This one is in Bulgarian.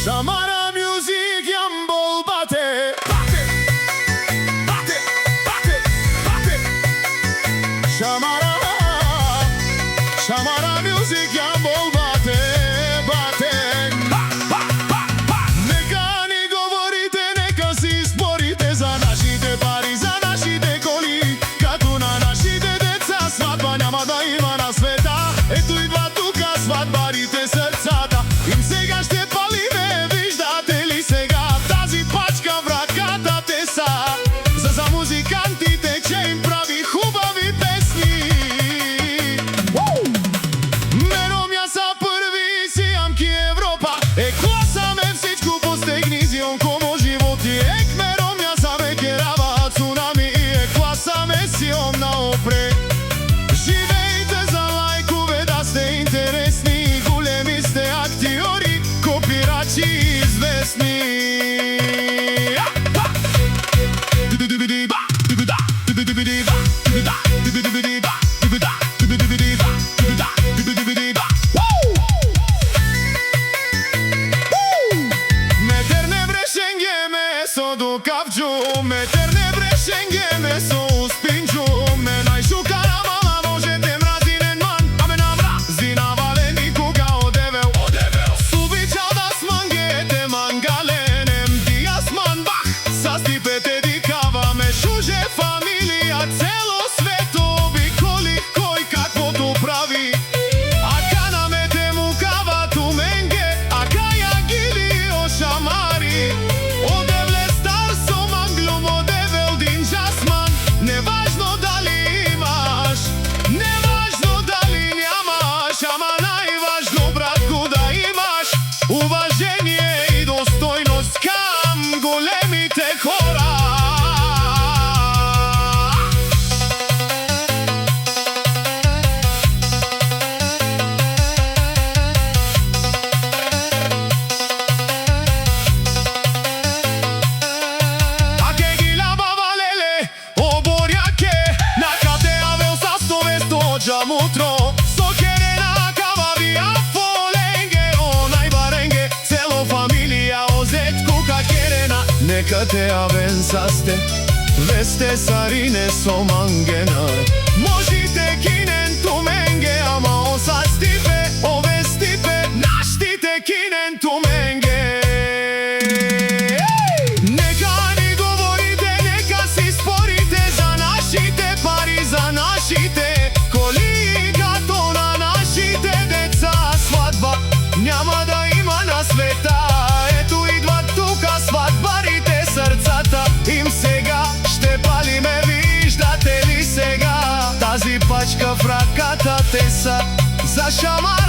Shamara music jambol bate, bate, bate, bate, bate. Shamara music jambol bate, bate. Neka ni govorite, neka si sporite za našите пари, за нашите коли. Како на нашите деца свадба няма да има на света. Ето идва тука свадбарите срцата. Им сега ще палиме, виждате ли сега? Тази пачка врагата те са. За музикантите, че им прави хубави песни. Меромја са први си амки Европа. Класаме всичко постигни зион комо животи. Меромја са веќе рава цунами и класаме сиом на опре. Живејте за лајкове да сте интересни. Големи сте актиори, копирачи и известни. Метер не брешенге месо до кавджу, метер не брешенге месо успинджу. Ме најшука на мала можете мразинен ман, а ме намрази на вален никога одевел. Субичал да смангете мангаленем диасман бах, са стипете дикаваме шуже фамилија цело свето обиколи кој каквото прави. Ака намете мукава туменге, ака ја гили ошамари. Одевле стар со манглум, одевел дин жасман. Неважно дали имаш, неважно дали нямаш, ама најважно братку да имаш уважение и достојност кам големите хора. Mutro, so kerena kavavia folenge, onaj barenge, celo familija ozet kuka kerena. Neka te avensaste, veste sarine so mangena. Možite kinen tumenge, ama osastipe, ovestipe, naštite kinen tumenge. Neka ni govorite, neka si sporite za našite pari, za našite няма да има на света. Ето идват тука свадбарите срцата. Им сега ще палиме, виждате ли сега? Тази пачка в ръката те са за шамар.